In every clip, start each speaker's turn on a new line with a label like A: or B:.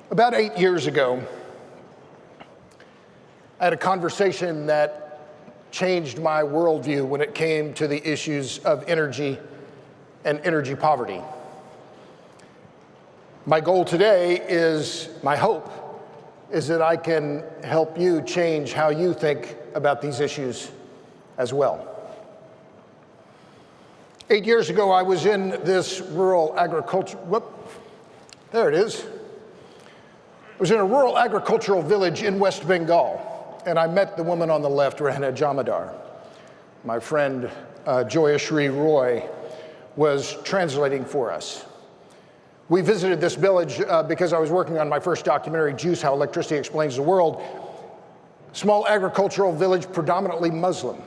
A: About 8 years ago, I had a conversation that changed my worldview when it came to the issues of energy and energy poverty. My goal today is, my hope, is that I can help you change how you think about these issues as well. 8 years ago, I was in this rural agriculture, there it is. I was in a rural agricultural village in West Bengal, and I met the woman on the left, Rehna Jamadar. My friend Joyashree Roy was translating for us. We visited this village because I was working on my first documentary, Juice, How Electricity Explains the World. Small agricultural village, predominantly Muslim.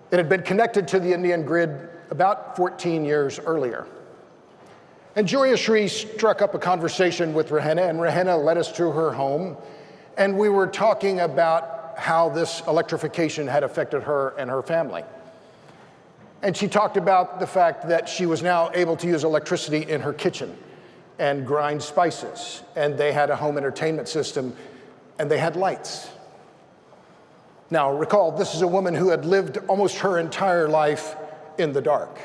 A: It had been connected to the Indian grid about 14 years earlier. And Joyashree struck up a conversation with Rehna, and Rehna led us to her home, and we were talking about how this electrification had affected her and her family. And she talked about the fact that she was now able to use electricity in her kitchen and grind spices, and they had a home entertainment system, and they had lights. Now, recall, this is a woman who had lived almost her entire life in the dark.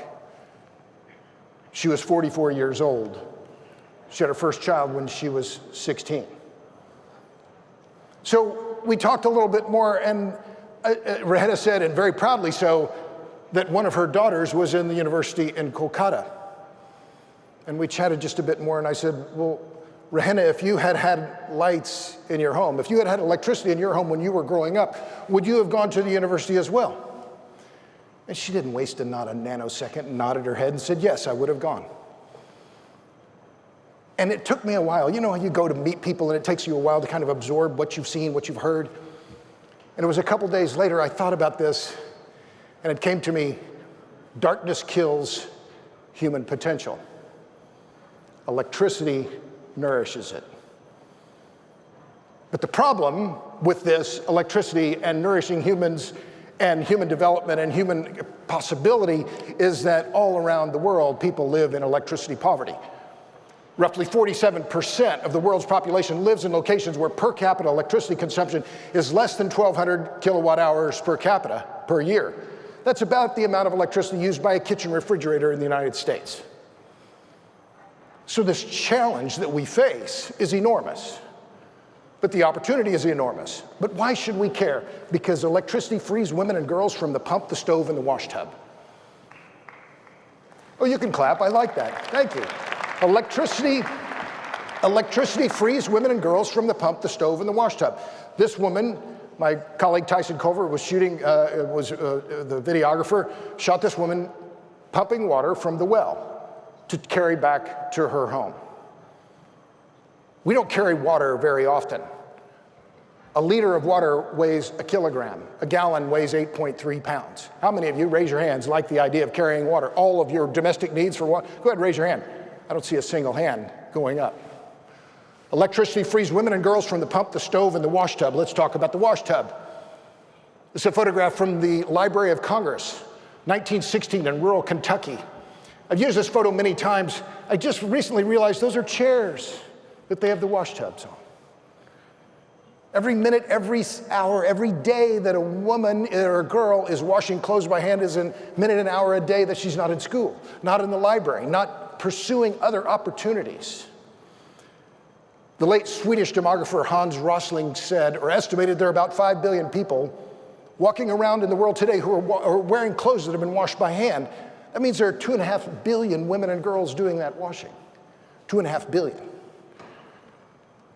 A: She was 44 years old. She had her first child when she was 16. So we talked a little bit more, and Rehna said, and very proudly so, that one of her daughters was in the university in Kolkata. And we chatted just a bit more, and I said, well, Rehna, if you had had lights in your home, if you had had electricity in your home when you were growing up, would you have gone to the university as well? And she didn't waste not a nanosecond, nodded her head and said, yes, I would have gone. And it took me a while. You know how you go to meet people and it takes you a while to kind of absorb what you've seen, what you've heard? And it was a couple days later I thought about this, and it came to me, darkness kills human potential. Electricity nourishes it. But the problem with this electricity and nourishing humans and human development and human possibility is that all around the world, people live in electricity poverty. Roughly 47% of the world's population lives in locations where per capita electricity consumption is less than 1,200 kilowatt hours per capita per year. That's about the amount of electricity used by a kitchen refrigerator in the United States. So this challenge that we face is enormous. But the opportunity is enormous. But why should we care? Because electricity frees women and girls from the pump, the stove, and the wash tub. Oh, you can clap. I like that. Thank you. Electricity frees women and girls from the pump, the stove, and the wash tub. This woman, my colleague Tyson Culver was shooting, the videographer, shot this woman pumping water from the well to carry back to her home. We don't carry water very often. A liter of water weighs a kilogram. A gallon weighs 8.3 pounds. How many of you, raise your hands, like the idea of carrying water? All of your domestic needs for water? Go ahead, raise your hand. I don't see a single hand going up. Electricity frees women and girls from the pump, the stove, and the wash tub. Let's talk about the wash tub. This is a photograph from the Library of Congress, 1916 in rural Kentucky. I've used this photo many times. I just recently realized those are chairs that they have the wash tubs on. Every minute, every hour, every day that a woman or a girl is washing clothes by hand is a minute, an hour a day that she's not in school, not in the library, not pursuing other opportunities. The late Swedish demographer Hans Rosling said, or estimated there are about 5 billion people walking around in the world today who are wearing clothes that have been washed by hand. That means there are 2.5 billion women and girls doing that washing. 2.5 billion.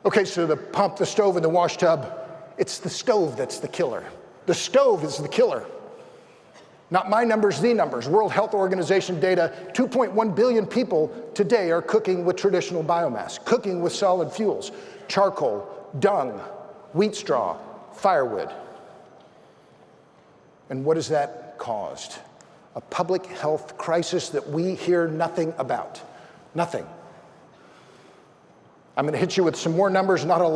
A: Okay, so the pump, the stove, and the wash tub, it's the stove that's the killer. The stove is the killer. Not my numbers, the numbers. World Health Organization data, 2.1 billion people today are cooking with traditional biomass, cooking with solid fuels, charcoal, dung, wheat straw, firewood. And what has that caused? A public health crisis that we hear nothing about. Nothing. I'm going to hit you with some more numbers, not a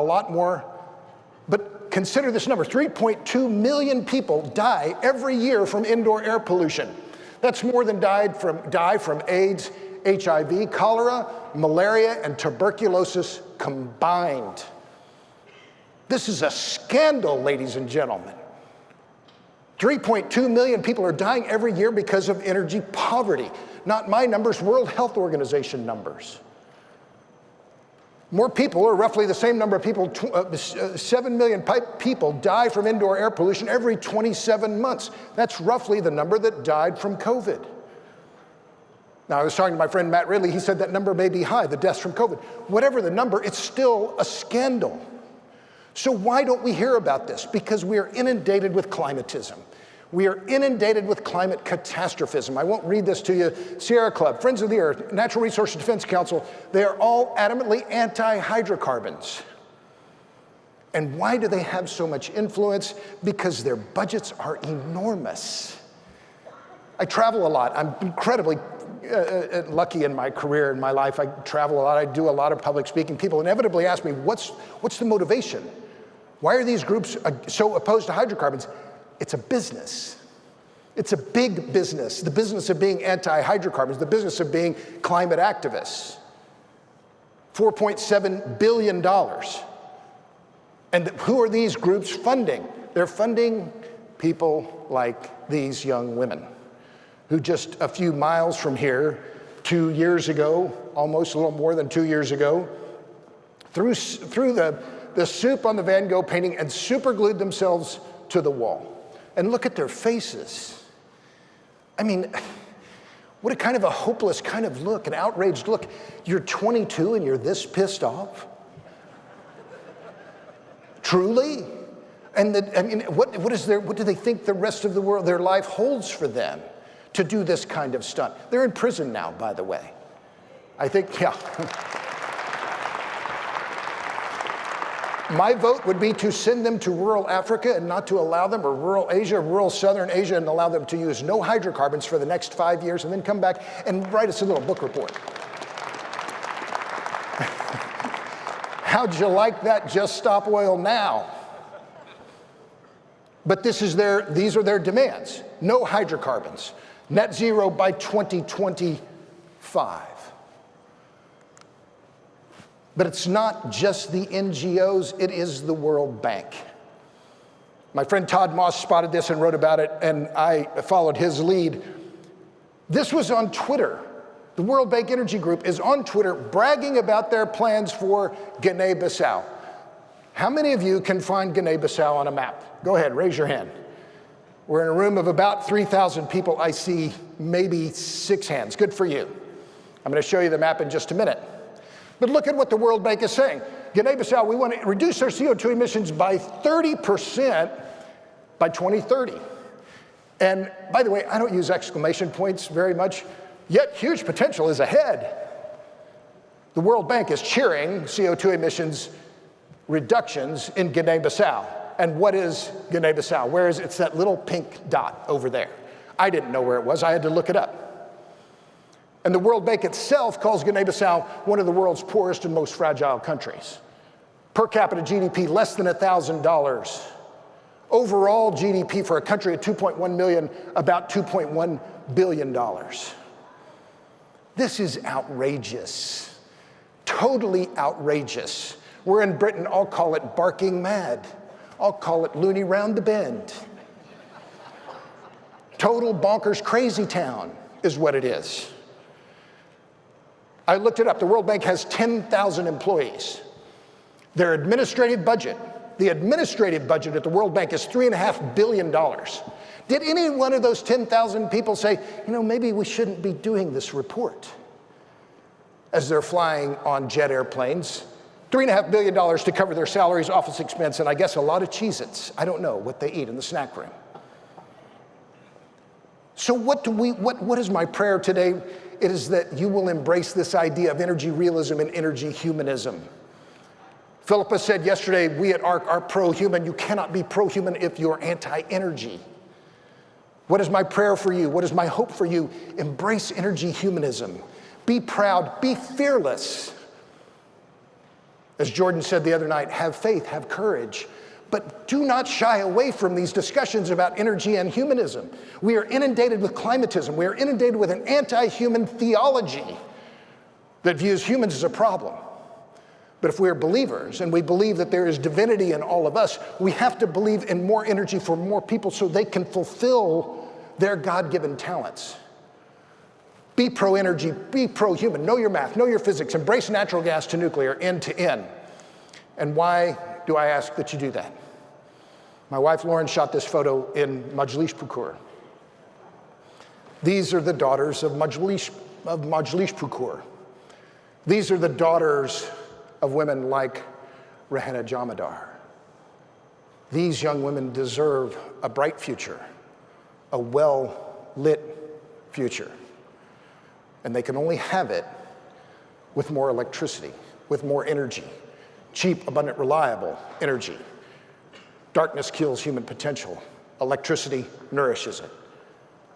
A: lot more, but consider this number. 3.2 million people die every year from indoor air pollution. That's more than die from AIDS, HIV, cholera, malaria, and tuberculosis combined. This is a scandal, ladies and gentlemen. 3.2 million people are dying every year because of energy poverty. Not my numbers, World Health Organization numbers. More people, or roughly the same number of people, 7 million people die from indoor air pollution every 27 months. That's roughly the number that died from COVID. Now, I was talking to my friend Matt Ridley. He said that number may be high, the deaths from COVID. Whatever the number, it's still a scandal. So why don't we hear about this? Because we are inundated with climatism. We are inundated with climate catastrophism. I won't read this to you. Sierra Club, Friends of the Earth, Natural Resources Defense Council, they are all adamantly anti-hydrocarbons. And why do they have so much influence? Because their budgets are enormous. I travel a lot. I'm incredibly lucky in my career, in my life. I travel a lot. I do a lot of public speaking. People inevitably ask me, what's the motivation? Why are these groups so opposed to hydrocarbons? It's a business. It's a big business. The business of being anti-hydrocarbons, the business of being climate activists. $4.7 billion. And who are these groups funding? They're funding people like these young women who just a few miles from here, 2 years ago, almost a little more than 2 years ago, threw the soup on the Van Gogh painting and superglued themselves to the wall. And look at their faces. I mean, what a kind of a hopeless kind of look, an outraged look. You're 22 and you're this pissed off? Truly? And what do they think the rest of the world, their life holds for them to do this kind of stunt? They're in prison now, by the way. I think, yeah. My vote would be to send them to rural Africa and not to allow them, or rural Asia, rural southern Asia, and allow them to use no hydrocarbons for the next 5 years and then come back and write us a little book report. How'd you like that Just Stop Oil now? But these are their demands. No hydrocarbons. Net zero by 2025. But it's not just the NGOs, it is the World Bank. My friend Todd Moss spotted this and wrote about it, and I followed his lead. This was on Twitter. The World Bank Energy Group is on Twitter bragging about their plans for Guinea-Bissau. How many of you can find Guinea-Bissau on a map? Go ahead, raise your hand. We're in a room of about 3,000 people. I see maybe 6 hands. Good for you. I'm going to show you the map in just a minute. But look at what the World Bank is saying. Guinea-Bissau, we want to reduce our CO2 emissions by 30% by 2030. And by the way, I don't use exclamation points very much, yet huge potential is ahead. The World Bank is cheering CO2 emissions reductions in Guinea-Bissau. And what is Guinea-Bissau? Where is it? It's that little pink dot over there. I didn't know where it was. I had to look it up. And the World Bank itself calls Guinea-Bissau one of the world's poorest and most fragile countries. Per capita GDP, less than $1,000. Overall GDP for a country of 2.1 million, about $2.1 billion. This is outrageous, totally outrageous. We're in Britain, I'll call it barking mad. I'll call it loony round the bend. Total bonkers crazy town is what it is. I looked it up. The World Bank has 10,000 employees. Their administrative budget, the administrative budget at the World Bank is $3.5 billion. Did any one of those 10,000 people say, you know, maybe we shouldn't be doing this report as they're flying on jet airplanes? $3.5 billion to cover their salaries, office expense, and I guess a lot of Cheez-Its. I don't know what they eat in the snack room. So what is my prayer today? It is that you will embrace this idea of energy realism and energy humanism. Philippa said yesterday, we at ARC are pro-human. You cannot be pro-human if you're anti-energy. What is my prayer for you? What is my hope for you? Embrace energy humanism. Be proud, be fearless. As Jordan said the other night, have faith, have courage. But do not shy away from these discussions about energy and humanism. We are inundated with climatism. We are inundated with an anti-human theology. that views humans as a problem. But if we're believers and we believe that there is divinity in all of us, we have to believe in more energy for more people so they can fulfill their God-given talents. Be pro-energy, be pro-human, know your math, know your physics, embrace natural gas to nuclear, end to end. And why do I ask that you do that? My wife Lauren shot this photo in Majlispur. These are the daughters of Majlispur. These are the daughters of women like Rehana Jamadar. These young women deserve a bright future, a well-lit future. And they can only have it with more electricity, with more energy, cheap, abundant, reliable energy. Darkness kills human potential. Electricity nourishes it.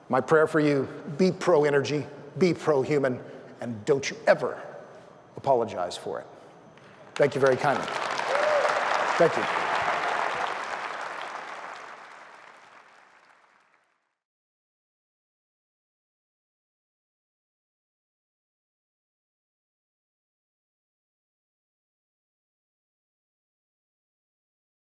A: My prayer for you, be pro-energy, be pro-human, and don't you ever apologize for it. Thank you very kindly. Thank you.